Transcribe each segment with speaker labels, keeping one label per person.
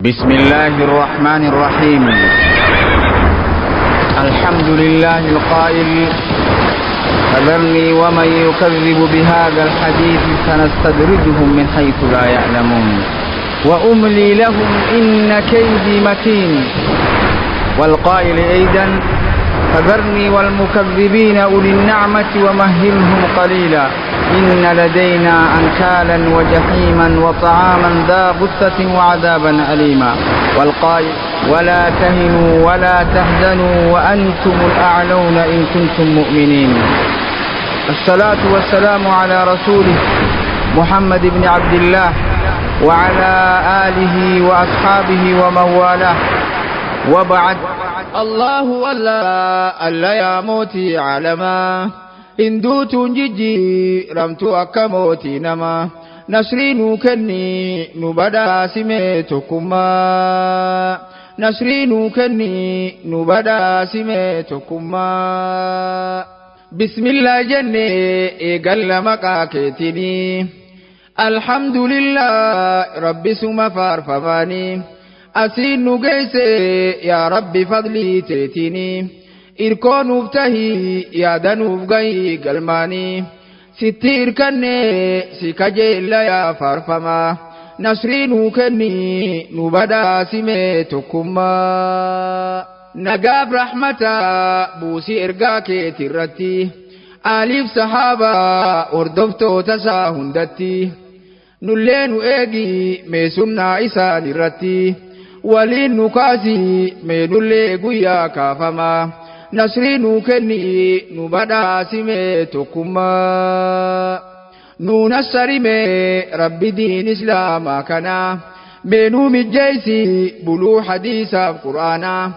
Speaker 1: بسم الله الرحمن الرحيم. الحمد لله القائل: فذرني ومن يكذب بهذا الحديث سنستدرجهم من حيث لا يعلمون وأملي لهم إن كيدي متين. والقائل أيضا: فذرني والمكذبين أولي النعمة ومهلهم قليلا إن لدينا أنكالا وجحيما وطعاما ذا غصة وعذابا أليما. والقائل: ولا تهنوا ولا تحزنوا وأنتم الأعلون إن كنتم مؤمنين. الصلاة والسلام على رسوله محمد بن عبد الله وعلى آله وأصحابه ومن والاه، وبعد.
Speaker 2: الله ألا يا موتي علما إن دوت ججي رمت أكموتي نما نسرين كني نبدا سميتكما نسرين كني نبدا سميتكما بسم الله جنة إيقل مكاكتني الحمد لله ربي سما فارفماني أسين نجيسي يا ربي فضلي تيتيني إركون وفتهي يا دنوب غي قلماني ستير كني سكجي إلا يا فارفما نسرين كني نبدا سميتكما نقاب رحمة بوسي إرقاكي ترتي آليف صحابة أردفتو تساهندتي نلين إيجي ميسونا إسان الرتي ولين نكاسي مينولي قويا كافما نسرين كني نبدا سميتكما نونسري مي ربي دين إسلاما كنا مينو مجيسي بلو حديثا قرآنا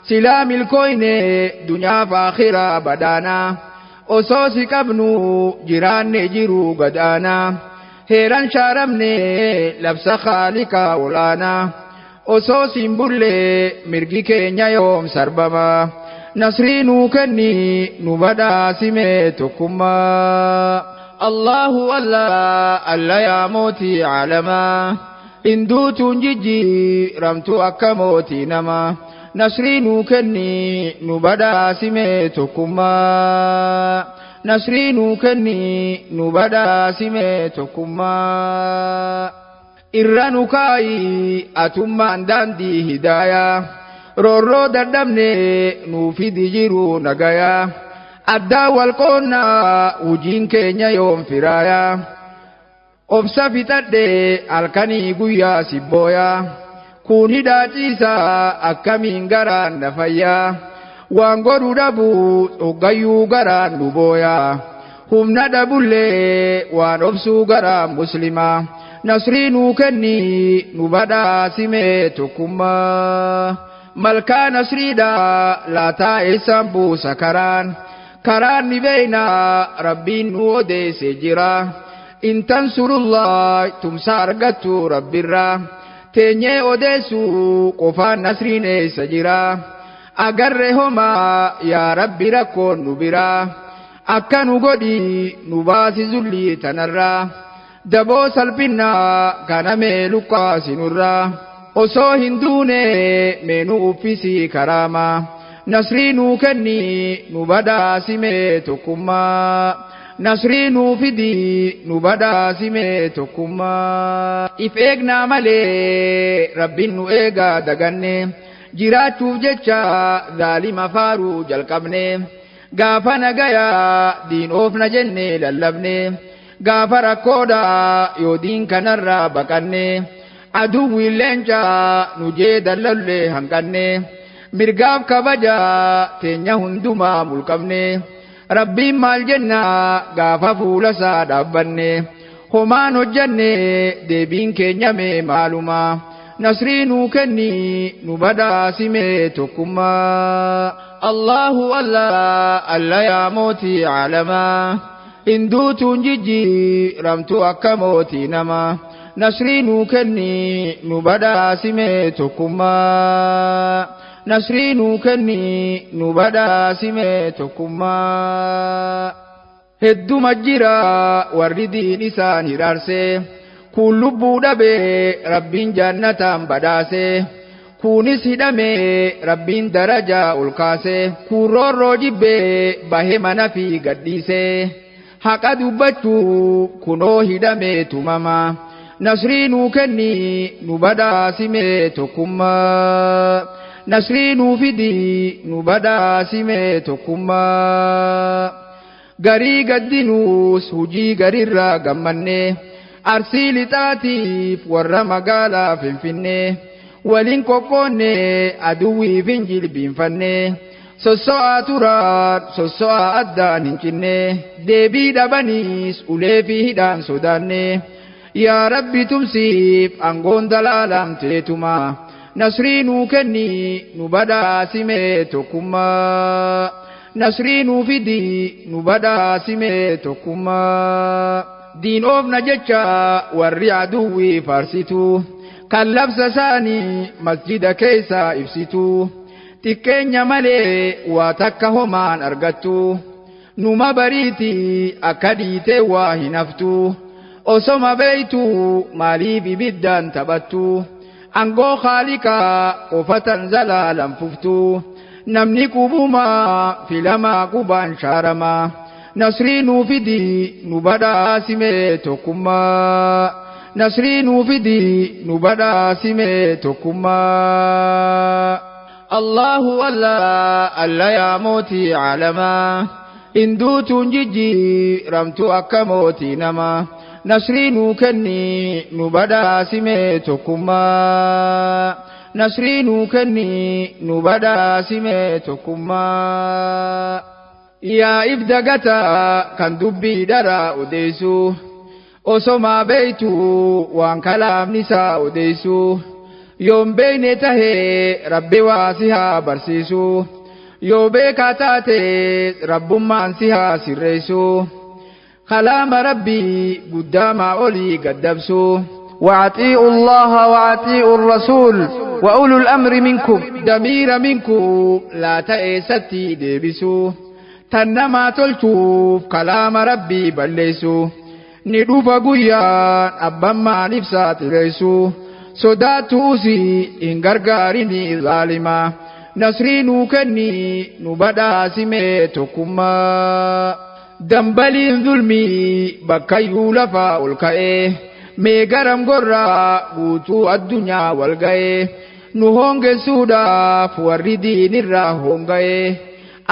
Speaker 2: سلام الكوين دنيا فاخرة بدانا أصوصي كبنو جيران نجيرو قدانا هيران شارمني لبس خالقا ولانا أصوصي مبولي مرقي كينيا يوم سربما نسرينو كني نبدا سميتكما الله ألا يا موتي علما إن دوت ججي رمت أكموتي نما نسرينو كني نبدا سميتكما نسرين كني نبدا سميتكما إرانو كاي أتمان داندي هدايا رورو دردمني نوفي ديجيرو نغايا أدى والقونا وجين كينيا يوم فرايا أبسا فتاد الكني قويا سبويا كوني داتيسا أكامين غران نفايا وانغورو دابو اوغايو غران بويا همنا دابولي وان ابسو غران مسلما نسرينو كني نبدا سميتكما ملكا نسريدا لا تايسان بو سكران كران نبينا ربي نودي سجرا إن تنصر الله تمسارغتو ربي را تنيه اوديسو قفان نسرين سجرا agarrehoma ya rabbi rakkoon nu biraa akka nu godhi nu baasi zulli tanarraa daboo salphinnaa kana mee luqqaasinurraa osoo hin duune meenu uffisi karaama nasrii nuu kenni nu badaasimee tokkummaa nasrii nuu fidi nu badaasimee tokkummaa if eegnaa malee rabbiin nu eegaa daganne jiraachuuf jecha zaalima faaruu jalqabne gaafa nagayaa diin oofna jenne lallabne gaafa rakkoodha yoo diin kanarraa baqanne aduwwi leenca nu jee dallallee hanqanne mirgaaf kabaja teenya hundumaa mulqabne rabbiin maal jenna gaafa fuulasaa dhaabbanne homaan hojjanne deebiin keenya mee maaluma نسرين كني نبدا سميتكما الله ألا يا موتي علما إن دوت ججي رمت أكموتي نما نسرين كني نبدا سميتكما نسرين كني نبدا سميتكما هدو مجرا وردي نسان رارسي kun lubbuu dhabee rabbiin jannataan badhaase kunis hidhamee rabbiin darajaa ol kaase kun roorroo jibbee bahee mana fi gadhiise haqa dubbachuu kunoo hidhamee tumama nasrii nuu kenni nu badhaasime tokkummaa nasrii nuu fidi nu badhaasime tokkummaa garii gaddinuus hujii garirraa gammanne arsii lixaatiif warra magaalaa finfinnee waliin qoqqoonne aduwwiif hin jilbiinfanne sosso'aa turaan sosso'aa addaan hin cinne deebii dhabaniis ulee fi hidhaan sodaanne yaa rabbi tumsiif aangoon dalaalamteetuma nasrii nuu kenni nu badhaasime tokkummaa nasrii nuu fidi nu badhaasime tokkummaa diin oofna jecha warri aduwwii faarsitu kan labsa isaanii masjida keessa ibsitu xiqqeenya malee waa takka homaan argattu numa bariiti akka dhiitee waa hin haftu osoma beeytu maaliif ibiddaan taphattu angoo khaaliqaa qofatan zalaalan fuftu namni qubumaa filamaa qubaan shaaramaa nasrii nuu fidi nu badhaasime tokkummaa nasrii nuu fidi nu badhaasime tokkummaa Allahu alla yaa mootii caalamaa hinduutuun jijjiiramtu akka mootii namaa nasrii nuu kenni nu badhaasime tokkummaa nasrii nuu kenni nu badhaasime tokkummaa yaa ibdagata kan dubbii dharaa odeessu osoma beeytu waan kalaamni isaa odeessu yoon beeyne tahee rabbi waa si haa barsiisu yoo beekaa taate rabbummaan si haa sirreessu kalaama rabbii guddaamaa olii gaddabsu
Speaker 1: وأطيعوا الله وأطيعوا الرسول وأولو الأمر منكم
Speaker 2: دمير منكم لا تأستي ديبسو تنما تلتوف كلام ربي بلسو ندوف قيان أبما نفسات ليسو صداتوسي إن غرغارني ظالما نصري نوكني نبدا سميتكما دنبلين ظلمي بكيو لفا الكئه meegaram gorraa guutuu addunyaa wal ga'ee nu hongeessuudhaaf warri diinirraa honga'ee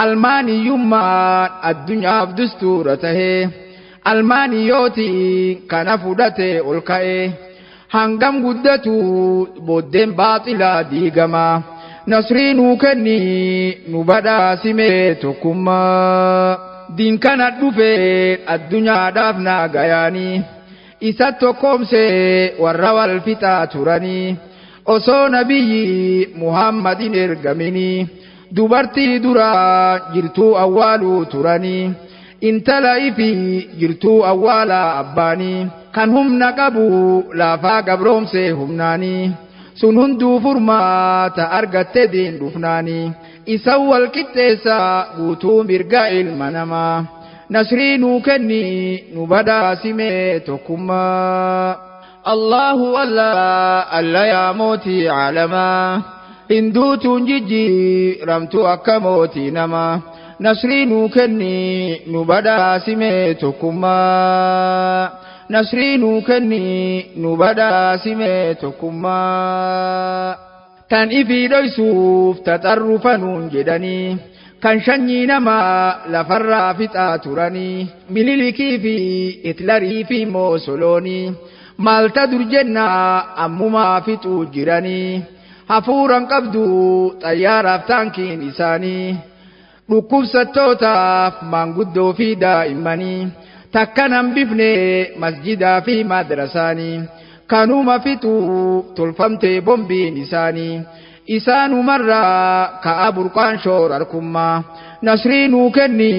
Speaker 2: almaaniyyummaan addunyaaf dustuura tahee almaaniyyootiin kana fudhatee ol ka'ee hangam guddatu booddeen baaxilaa diigamaa nasrii nuu kenni nu badhaasime tokkummaa diin kana dhufee addunyaadhaaf naa gayaanii isa tokkomse warra wal fixaa turanii osoo nabiyyi muhammadin ergamini dubartii duraa jirtuu awwaaluu turanii intala ifi jirtuu awwaalaa abbaanii kan humna qabu laafaa gabroomse humnaanii sun hunduu furmaata argatte diin dhufnaanii isa wal qixxeessa guutuu mirga ilma namaa nasrii nuu kenni nu badhaasime tokkummaa Allahu alla yaa mootii caalamaa hinduutuun jijjiiramtu akka mootii namaa nasrii nuu kenni nu badhaasime tokkummaa nasrii nuu kenni nu badhaasime tokkummaa tan ifii dhoysuuf taxarrufanuun jedhanii kan shanyii namaa lafarraa fixaa turanii mililikii fi hitlarii fi moosoloonii maalta dur jennaa ammumaa fixuu jiranii hafuuran qabdu xayyaaraaf taankiin isaanii dhukkubsattootaaf maanguddoo fi daa'immanii takkan hambifne masjidaa fi madrasaanii kanuma fixuu tolfamtee bombiin isaanii isaanumarraa ka'a burqaan shoorarkummaa nasrii nuu kenni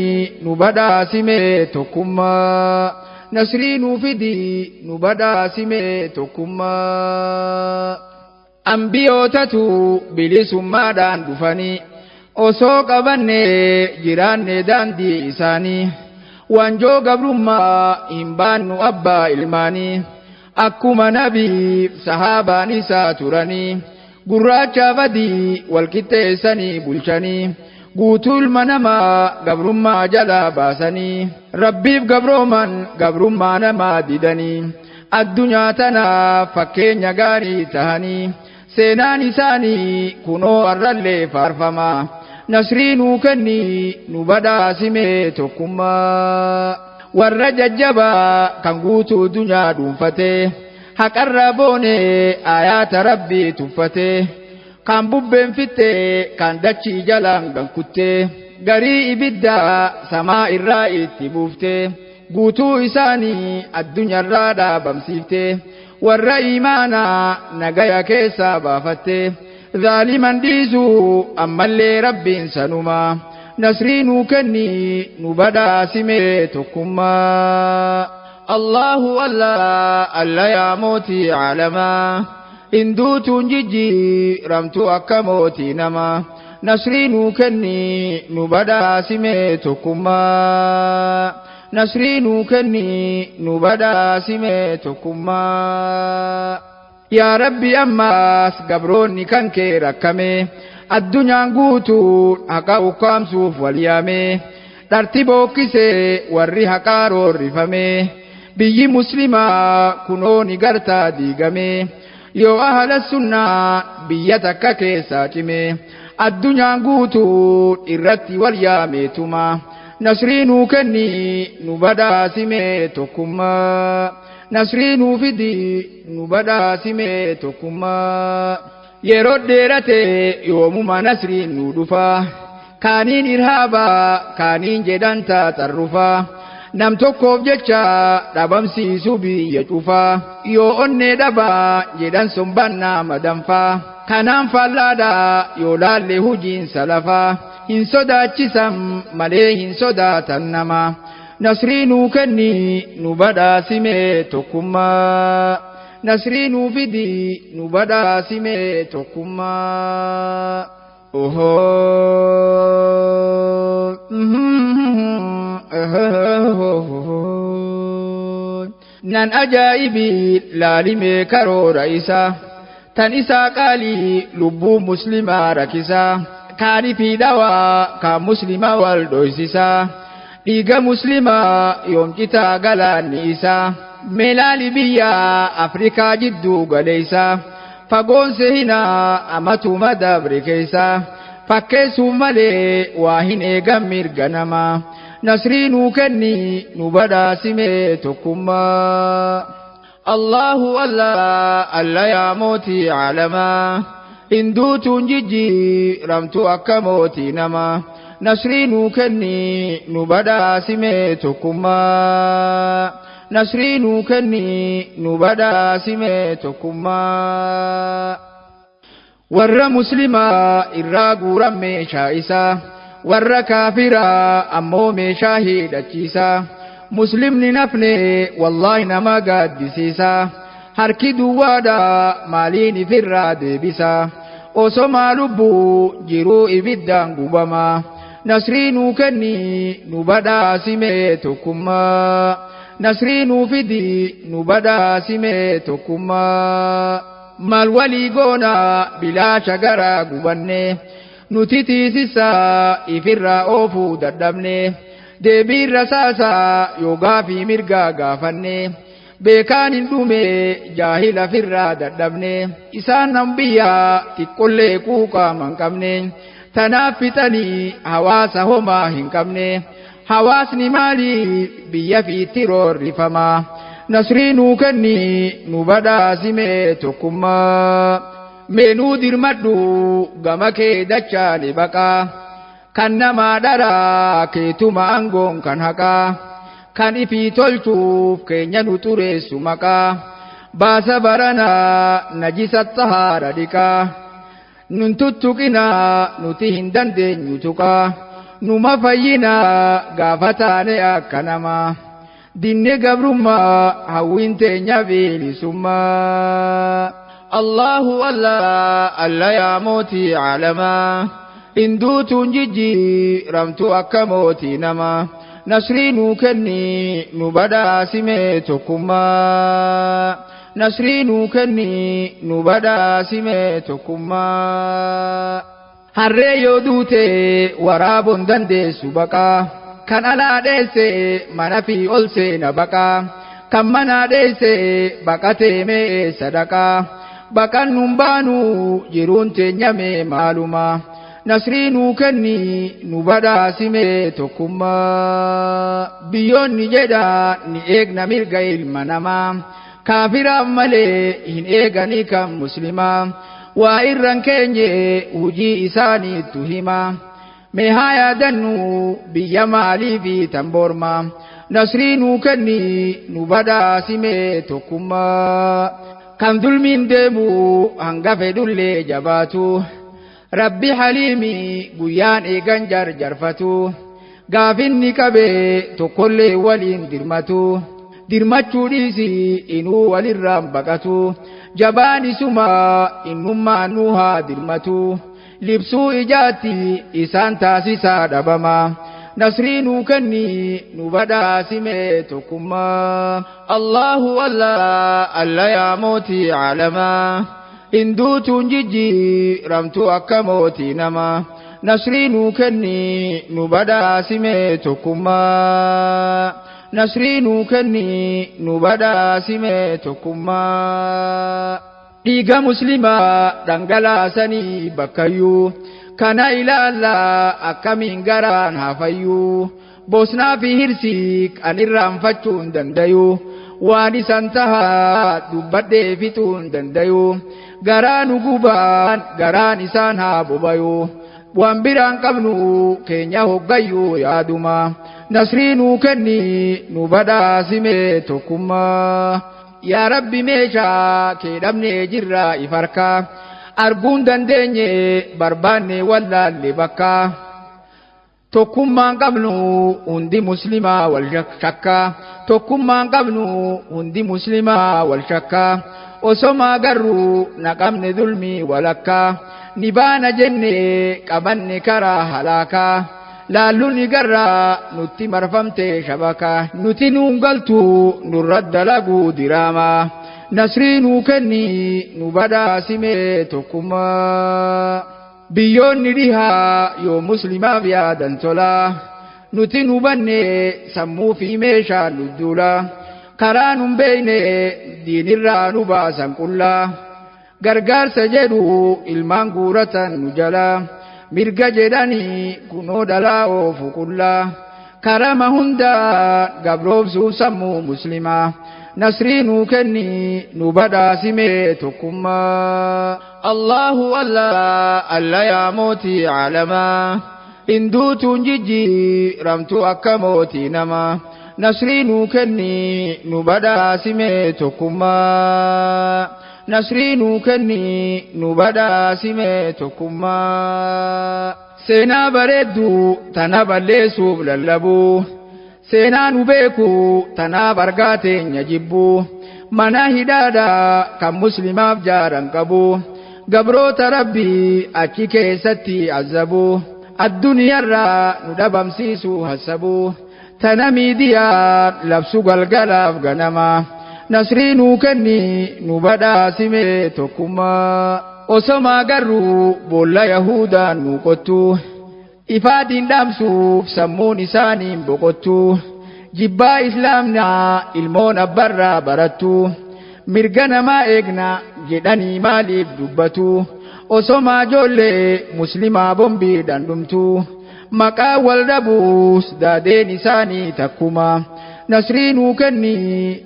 Speaker 2: nu badhaasime tokkummaa nasrii nuu fidi nu badhaasime tokkummaa ambiyootatu bilisummaadhaan dhufanii osoo qabanne jiraanne daandii isaanii wanjoo gabrummaa hin baannu abbaa ilmaanii akkuma nabii sahaabaan isaa turanii gurraacha badii wal qixxeessanii bulchanii guutuu ilma namaa gabrummaa jalaa baasanii rabbiif gabrooman gabrummaa namaa didanii addunyaa tanaaf fakkeenya gaarii tahanii seenaan isaanii kunoo arrallee faarfamaa nasrii nuu kenni nu badhaasimee tokkummaa warra jajjabaa kan guutuu dunyaa dhuunfatee haqarra boonee ayaata rabbii tuffatee kan bubbeen fittee kan dachii jalaan gankuttee garii ibiddaa samaa irraa itti buuftee guutuu isaanii addunyaarraa dhaabamsiiftee warra iimaanaa nagaya keessaa baafattee zaaliman dhiisuu ammallee rabbiin sanumaa nasrii nuu kenni nu badhaasimee tokkummaa Allahu alla yaa mootii caalamaa hinduutuun jijjiiramtu akka mootii namaa nasrii nuu kenni nu badhaasimee tokkummaa nasrii nuu kenni nu badhaasimee tokkummaa yaa rabbi ammaas gabroonni kan kee rakkamee addunyaan guutuu haqa ukkaamsuuf wal yaamee dharti bookkisee warri haqaa roorrifamee biyyi muslimaa kunoo ni gartaa diigamee yoo ahla sunnaa biyya takka keessaa cimee addunyaan guutuu irratti wal yaameetuma nasrii nuu kenni nu badhaasimee tokkummaa nasrii nuu fidi nu badhaasimee tokkummaa yeroo dheerate yoomuma nasriin nu dhufaa kaaniin irhaabaa kaaniin jedhan taaxarrufaa nam tokkoof jecha dhabamsiisu biyya cufaa yoo onnee dhabaa jedhan sombannaa madanfaa kanaan faallaadhaa yoo laalle hujiin salafaa hin sodaachisan malee hin sodaatan namaa nasrii nuu kenni nu badhaasimee tokkummaa nasrii nuu fidi nu badhaasimee tokkummaa nan ajaa'ibii laalimee karoora isaa tan isaa qaalii lubbuu muslimaa rakkisaa kaanii fi dhawaa kan muslimaa wal dhoysisaa dhiiga muslimaa yoomcitaa galaanni isaa meelaali biyya afrikaa jidduu galeeysaa fagoonse hinaa amatuma dabre keeysaa fakkeessuuf malee waa hin eegan mirga namaa nasrii nuu kenni nu badhaasimee tokkummaa Allahu alla yaa mootii caalamaa hinduutuun jijjiiramtu akka mootii namaa nasrii nuu kenni nu badhaasimee tokkummaa nasrii nuu kenni nu badhaasimee tokkummaa warra muslimaa irraa guuran meeshaa isaa warra kaafiraa ammoo meeshaa hidhachiisaa muslimni nafne wallaahi nama gaaddisiisaa harki duwwaadhaa maaliin ifirraa deebisaa osomaa lubbuu jiruu ibiddaan gubamaa nasrii nuu kenni nu badhaasimee tokkummaa nasrii nuu fidi nu badhaasimee tokkummaa maal walii goonaa bilaasha garaa gubannee nuti tiisisaa ifirraa oofuu dadhabnee deebiin rasaasaa yoogaa fi mirgaa gaafannee beekaan hin dhume jaahila firraa dadhabnee isaan nan biyyaa xiqqollee quuqaama hin qabne tanaaf fixanii hawaasa homaa hin qabne hawaasni maali biyya fiitti roorrifamaa nasrii nuu kenni nu badhaasimee tokkummaa meenuu dirmadhu gama kee dachaani baqaa kan namaa dharaa keetuma aangoon kan haqaa kan ifii tolchuuf keenya nu xureessu maqaa baasa baranaa najisa xahaara dhiqaa nun tuttuqinaa nuti hin dandeenyu tuqaa numa fayyinaa gaafa taane akka namaa dinne gabrummaa hawwiin teenya bilisummaa Allahu alla yaa mootii caalamaa hinduutuun jijjiiramtu akka mootii namaa nasrii nuu kenni nu badhaasimee tokkummaa nasrii nuu kenni nu badhaasime tokkummaa. Harree yoo duute waraabuun dandeessu baqaa kan alaa dheesse mana fi ol seena baqaa kan manaa dheesse baqatee mee sadaqaa baqan nun baanu jiruun teenyame maaluma nasrii nuu kenni nu badhaasime tokkummaa. Biyyoonni jedha ni eegna mirga ilma namaa kaafiraaf malee hin eeganii kan muslimaa waa irran keenye hujii isaaniitu hima mee haa yaadannu biyya maalii fi tamboorma nasrii nuu kenni nu badhaasime tokkummaa. Kan dulmiin deemu hanga fedhullee jabaatu rabbi haliimi guyyaan eegan jarjarfatu gaafinni qabee tokkollee waliin dirmachuu dhiisi inuu walirraan baqatu jabaan isuma innummaan nu haa dirmatu libsuu ijaatti isaan taasisaa dhabama nasrii nuu kenni nu badhaasime tokkummaa. Allahu alla yaa mootii caalamaa hinduutuun jijjiiramtu akka mootii namaa nasrii nuu kenni nu badhaasime tokkummaa. Nasrii nuu kenni nu badhaasime tokkummaa. Dhiiga muslimaa dhangalaasanii bakkayyuu kana ilaallaa akkamiin garaan hafayyuu bosnaa fi hirsiik an irraanfachuun dandayuu waan isan tahaa dubbadhee fixuun dandayuu garaan ugubaan garaan isaan haa bobayuu waan biraan qabnu keenya hoggayyuu yaaduma nasrii nuu kenni nu badhaasime tokkummaa. Yaa Rabbi meeshaa kee dhabnee jirra ifarkaa arguun dandeenye barbaanne wallaalle bakka tokkummaan qabnu hundi muslimaa wal shakkaa tokkummaan qabnu hundi muslimaa wal shakkaa osomaa garuu naqamne dulmii walakkaa ni baana jenne qabanne karaa halaakaa laalluun garraa nutti marfamte shabakaa nuti nuun galtu nurra dalaguu diraamaa nasrii nuu kenni nu badhaasime tokkummaa. Biyyoonni dhihaa yoo muslimaaf yaadan tolaa nuti nu banne sammuu fi meeshaan lujjuulaa karaa nun beeyne diinirraa nu baasan qullaa gargaarsa jedhu ilmaan guuratan nu jalaa mirga jedhanii kunoo dhalaa oofu qullaa karama hundaa gabroobsuu sammuu muslimaa nasrii nuu kenni nu badhaasime tokkummaa. Allahu alla yaa mootii caalamaa hinduutuun jijjiiramtu akka mootii namaa nasrii nuu kenni nu badhaasime tokkummaa. Nasrii nuu kenni nu badhaasime tokkummaa. Seenaa bareedduu tana balleessuuf lallabuu seenaa nu beeku tanaaf argaa teenya jibbuu mana hidhaadhaa kan muslimaaf jaaran qabu gabroota rabbii achi keessatti azabuu adduniyarraa nu dhabamsiisuu hassabuu tana miidiyaa labsu galgalaaf ganamaa nasrii nuu kenni nu badhaasime tokkummaa. Osomaa garuu boolla Yahudaan nu qottuu ifaadhiin dhaamsuuf sammuun isaaniin boqottuu jibbaa islaamnaa ilmoon abbarraa barattuu mirga namaa eegna jedhanii maaliif dubbatuu osomaa ijoollee muslimaa bombiidhaan dhumtuu maqaa wal dhabuus daadeen isaanii takkuma nasrii nuu kenni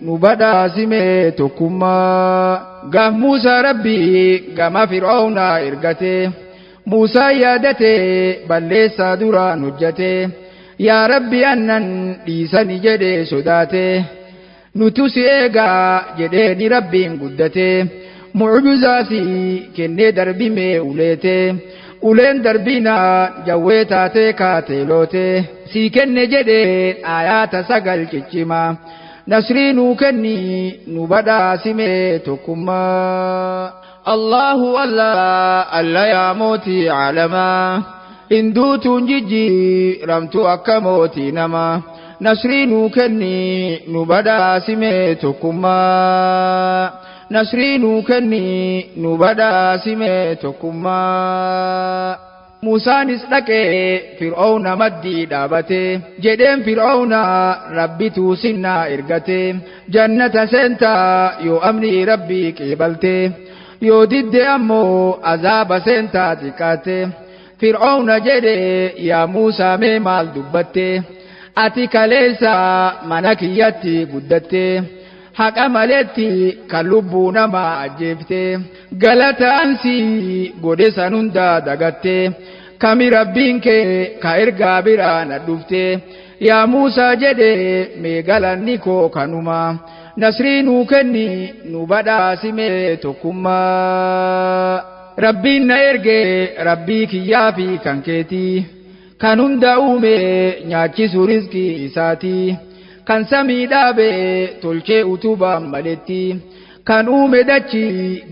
Speaker 2: nu badhaasime tokkummaa. Gaaf Muusaa Rabbii gama Fir'aawnaa ergatee Muusaa yaadatee balleessaa duraan hojjatee yaa Rabbi annan dhiisani jedhee sodaatee nutu si eegaa jedhee ni Rabbiin guddatee mucjizaasi kennee darbimee uleetee uleen darbinaa jawwee taatee kaatee lootee sii kenne jedhee aayaata 9 ciccimaa. Nasrii nuu kenni nu badhaasime tokkummaa. Allahu alla yaa mootii caalamaa hinduutuun jijjiiramtu akka mootii namaa nasrii nuu kenni nu badhaasime tokkummaa. nasrii nuu kenni nu badhaasime tokkummaa. Musaanis dhaqee Fir'aawna maddii dhaabate jedheen Fir'aawna rabbitu sinnaa ergate jannata seentaa yoo amni rabbii qeebalte yoo didde ammoo azaaba seentaa xiqqaate. Fir'aawna jedhe yaa Muusaa mee maal dubbatte ati kaleessa mana kiyyatti guddatte haqa maletti kan lubbuu namaa ajjeefte galataan si godhe san hunda dagatte kami rabbiin kee ka ergaa biraan dhufte yaa Muusaa jedhe mee galanni koo kanuma nasrii nuu kenni nu badhaasime tokkummaa. Rabbiin na erge rabbii kiyyaa fi kan keeti kan hunda uume nyaachisu rizqii isaati kan samii dhaabe tolchee utubaan maletti kan uume dachi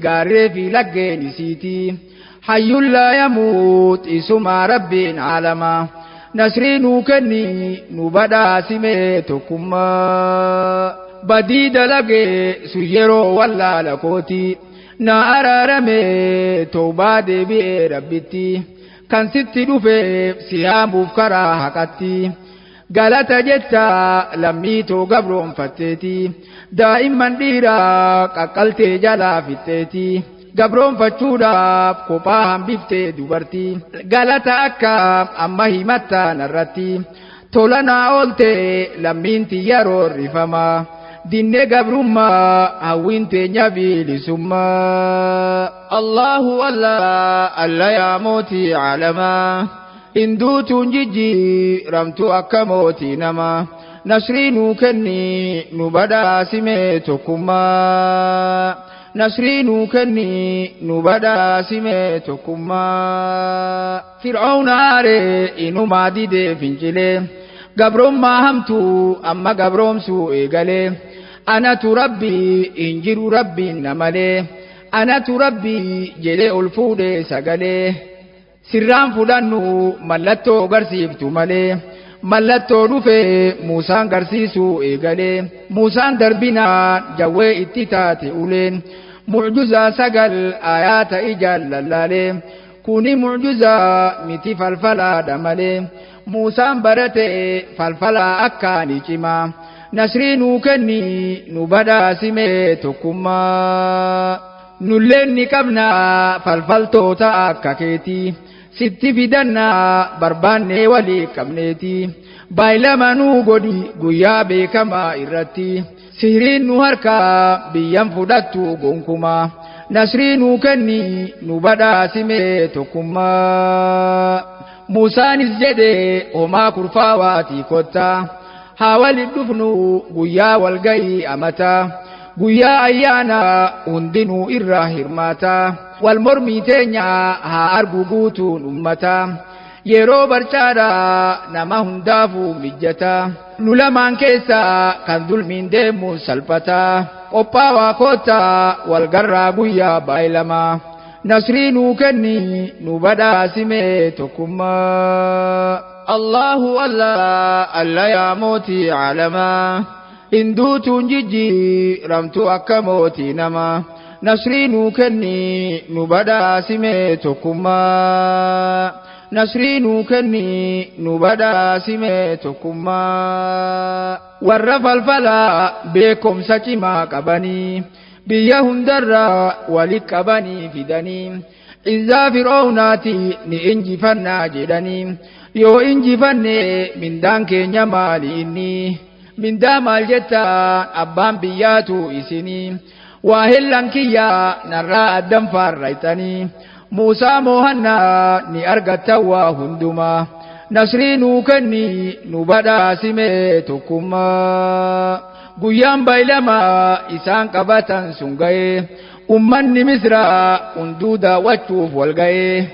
Speaker 2: gaarree fi laggeen isiiti hayyuun laa yamuut isumaa rabbiin aalama nasrii nuu kenni nu badhaasime tokkummaa. Badii dalage sun yeroo wallaala kooti na araarame tawbaa deebi'ee rabbitti kan sitti dhufe siyaamuuf karaa haqatti galata jecha lammii too gabroonfatteeti daa'imman dhiiraa qaqqaltee jalaa fixxeeti gabroonfachuudhaaf kophaa hambiftee dubartii galata akka amma himattaa narratti tola naa oolte lammiin tiyya roorrifamaa. Dinne gabrummaa hawwiin teenya bilisummaa. Allahu Allah yaa mootii alamaa hinduutuun jijjiiramtu akka mootii namaa nasrii nuu kenni nu badhaasime tokkummaa. Nasrii nuu kenni nu badhaasime tokkummaa. Fir'aawna aaree inumaa didee fincilee gabrummaa hamtuu amma gabroomsuu eegalee. Anatu rabbii injiru rabbiin namalee anatu rabbii jedhee ol fuudhee sagalee sirraan fudhannu mallattoo garsiiftu malee mallattoo dhufee Muusaan garsiisuu eegalee Muusaan darbinaan jawwee itti taate uleen mucjuzaa sagal ayaata ijaan lallaalee kuni mucjuzaa miti falfalaadha malee Muusaan barate falfalaa akkaani cimaa. Nasrii nuu kenni nu badhaasime tokkummaa. Nulleen ni qabna falfaltoota akka keeti sitti fidannaa barbaannee walii qabneeti baay'ilama nuu godhi guyyaa beekamaa irratti sihiriin nu harkaa biyyan fudhattu gonkumaa. Nasrii nuu kenni nu badhaasime tokkummaa. Muusaanis jedhe homaa kurfaawaatii kottaa. Haa waliin dhufnu guyyaa walgayii amataa guyyaa ayyaana hundinuu irraa hirmaataa wal mormii teenya haa argu guutuun ummataa yeroo barchaadhaa nama hundaafuu mijataa nu lamaan keessaa kan dulmiin deemuun salphataa qophaawaa koottaa walgarraa guyyaa baay'ilamaa nasrii nuu kenni nu badhaasime tokkummaa. Allahu Allah yaa mootii alamaa hinduutuun jijjiiramtu akka mootii namaa nasrii nuu kenni nu badhaasime tokkummaa. Nasrii nuu kenni nu badhaasime tokkummaa. Warra falfalaa beekumsa cimaa qabanii biyya hundarraa walitti qabanii fidanii izzaa Fir'aawnaati ni injifannaa jedhanii. Yoo injifanne mindaan keenya maali inni mindaa maal jettaan abbaan biyyaatu isinii waa hellan kiyyaa narraa addan faarraytanii Muusaa moohannaa ni argatta waa hundumaa nasrii nuu kenni nu badhaasime tokkummaa. Guyyaan baay'ilama isaan qabatan sun ga'ee ummanni Misraa hunduu daawwachuuf wal ga'ee.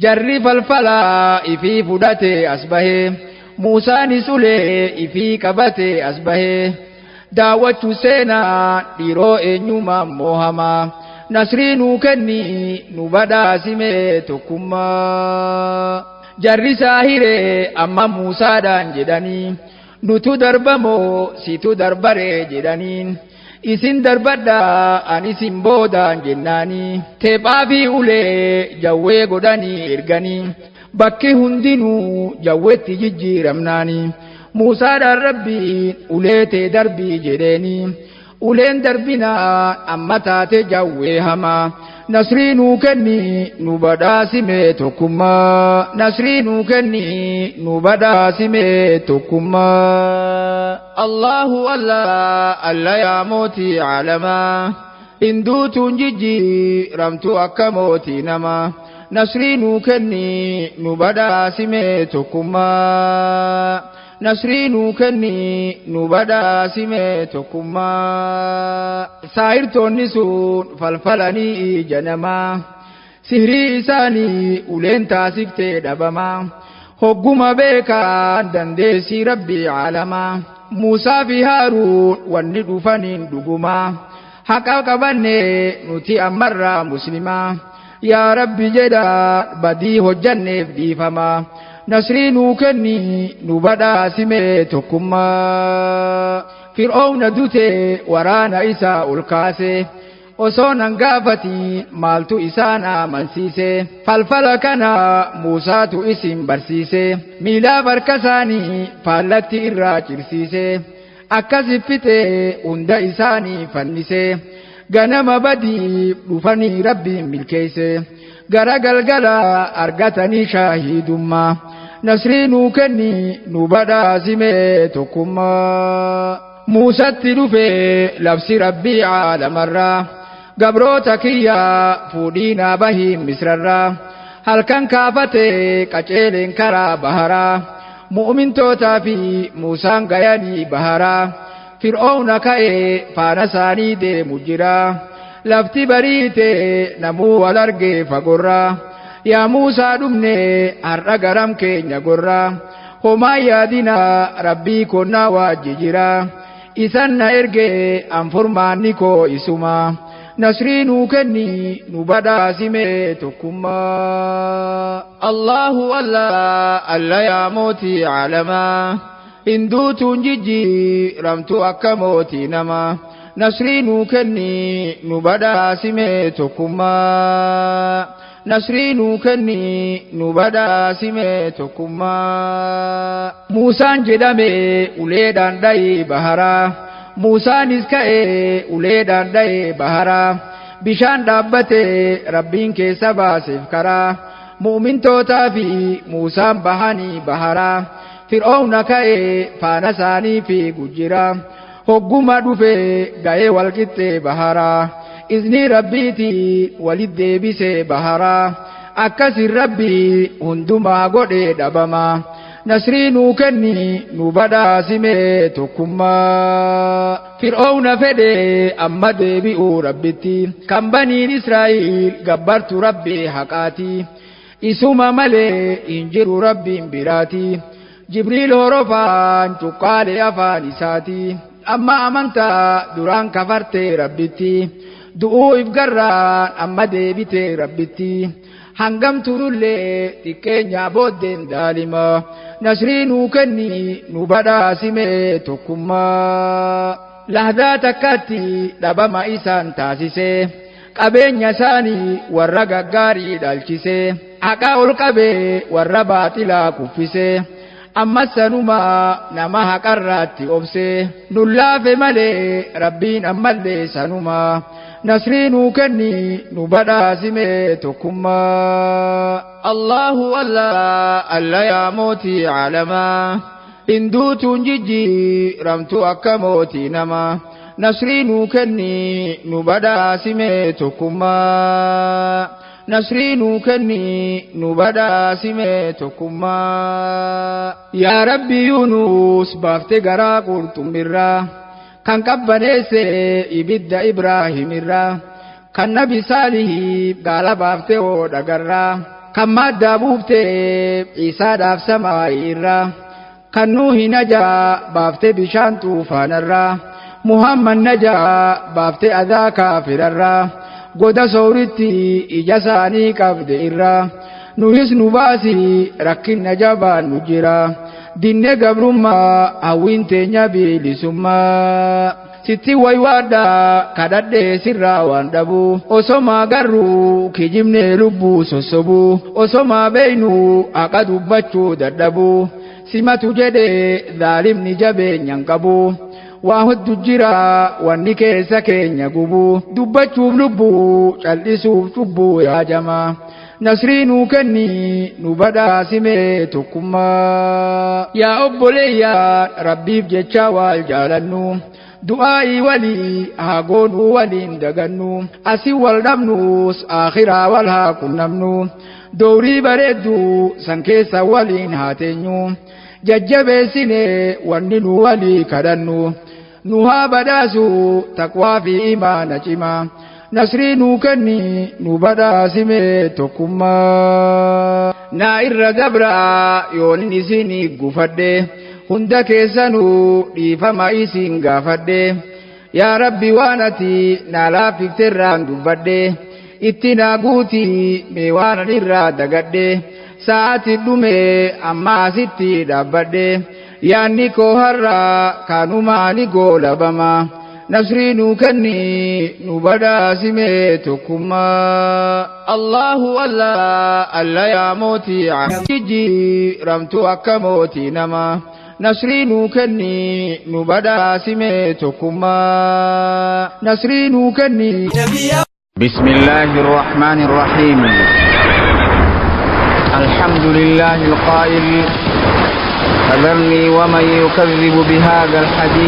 Speaker 2: Jarri falfalaa ifii fudhate as bahee Muusaanis ulee ifii qabate as bahee daawwachuu seenaa dhiiroo eenyumaan moohamaa nasrii nuu kenni nu badhaasime tokkummaa. Jarri saahiree amma Muusaadhaan jedhanii nutu darbamoo situ darbaree jedhaniin isin darbadha an isin boodaan jennaani teephaa fi ulee jawwee godhanii erganii bakki hundinuu jawweetti jijjiiramnaani Muusaadhaan Rabbiin ulee tee darbii jedheeni uleen darbinaa amma taate jawwee hamaa nasrii nuu kenni nu badhaasime tokkummaa nasrii nuu kenni nu badhaasime tokkummaa Allahu Allah yaa mootii alamaa hinduutuun jijjiiramtu akka mootii namaa nasrii nuu kenni nu badhaasime tokkummaa nasrii nuu kenni nu badhaasime tokkummaa saayirtoonni sun falfalanii janamaa sihrii isaanii uleen taasiftee dhabamaa hogguma beekaan dandeessii rabbii alamaa Muusaa fi Haaruun wanni dhufaniin dhugumaa haqa qabannee nuti ammarraa muslimaa yaa Rabbi jedhaa badii hojjanneef dhiifamaa nasrii nuu kenni nu badhaasime tokkummaa Fir'aawna dute waraana isaa ol kaase osoo nan gaafati maaltu isaan amansiise falfala kana Muusaatu isin barsiise miilaa harka isaanii faallatti irraa cirsiise akkasi fite hunda isaanii fannise ganama badii dhufanii Rabbiin milkeesse gara galgala argatanii shaahidummaa nasrii nuu kenni nu badhaasime tokkummaa Muusatti dhufe labsi Rabbii aalamarraa gabroota kiyyaa fuudhiinaa bahiin misrarraa halkan kaafate qaceeleen karaa baharaa mu'mintootaa fi Muusaan gayanii baharaa Fir'aawna ka'ee faana isaanii deemu jira lafti bariite namuu wal argee fagorraa yaa Muusaa dhumne har'a garam keenya gorraa homaa yaadina Rabbii konnaa waajji jira isan na ergee anfurmaanni koo isuma nasrii nuu kenni nu badhaasime tokkummaa Allahu Allah yaa mootii alamaa hinduutuun jijjiiramtu akka mootii namaa nasrii nuu kenni nu badhaasime tokkummaa nasrii nuu kenni nu badhaasime tokkummaa Muusaan jedhame uleedhaan dha'ee baharaa Muusaanis ka'ee uleedhaan dha'ee baharaa bishaan dhaabbate Rabbiin keessa baaseef karaa mu'mintootaa fi Muusaan bahanii baharaa Fir'aawna ka'ee faana isaanii fiigu jira hogguma dhufe ga'ee walqixxee baharaa izni Rabbiiti walit deebisee baharaa akkasin Rabbii hundumaa godhee dhabamaa nasrii nuu kenni nu badhaasime tokkummaa Fir'aawna fedhe amma deebi'uu Rabbitti kan baniin Israa'el gabbartu Rabbii haqaati isuma malee hin jiru Rabbiin biraati Jibriil horofaan cuqqaalee afaan isaati amma amantaa duraan kafarte Rabbitti du'uu if garraan amma deebite Rabbitti hangam turullee xiqqeenya booddeen daalima nasrii nuu kenni nu badhaasime tokkummaa lahdaa takkatti dhabama isaan taasise qabeenya isaanii warra gaggaarii dhalchise haqa ol qabee warra baaxilaa kuffise ammas sanuma nama haqarraatti obse nullaafe malee Rabbiin ammallee sanuma nasrii nuu kenni nu badhaasime tokkummaa Allahu Allah yaa mootii alamaa hinduutuun jijjiiramtu akka mootii namaa nasrii nuu kenni nu badhaasime tokkummaa nasrii nuu kenni nu badhaasime tokkummaa yaa Rabbi Yuunus baafte garaa qurxummirraa kan qabbaneesse ibidda Ibraahimirraa kan Nabi Saalihiif gaala baafte dhagarraa kan maddaa buufte Iisaadhaaf Samaa'iirraa kan Nuuhi najaa baafte bishaan tuufaanarraa Muhammad najaa baafte adaa kaafirarraa goda sooritti ija isaanii qabde irraa nuhis nu baasi rakkinna jabaan nu jira dinne gabrummaa hawwiin teenya bilisummaa sitti waywaadha kadhadhee sirraa waan dhabuu osomaa garuu kijibnee lubbuu sossobuu osomaa beeynu haqa dubbachuu dadhabuu simatu jedhee dhaalimni jabeenyan qabuu waa hoddu jira wanni keessa keenya gubuu dubbachuuf lubbuu cal'isuuf cubbuu yaajamaa nasriinuu kenni nu badhaasimee tokkummaa yaa obboleeyyaa rabbiif jecha wal jaalannu du'aa'ii walii haa goonuu waliin dagannu asii wal dhabnus akhiraa wal haa qunnamnu doorii bareedduu san keessa waliin haa teenyu jajjabeessine wanni nu walii kadhannu nu haa badhaasu taqwaa fi imaana cimaa nasriinuu kenni nu badhaasimee tokkummaa naa irra dabraa yoonin isinii gufadhe hunda keessanuu dhiifama isin gaafadhe yaa rabbi waan ati naa laaffifterraan dubbadhe itti naa guutii mee waan irraa dagadhe sa'aati dhume amma asitti dhaabbadhe yaanni koo har'a kaanumaani goolabama nasriinuu kenni nu badhaasimee tokkummaa Allahu alla yaa mootii jijjiiramtu akka mootii namaa nasriinuu kenni nu badhaasimee tokkummaa nasriinuu kenni
Speaker 1: بسم الله الرحمن الرحيم الحمد لله القائل فذرني ومن يكذب بهذا الحديث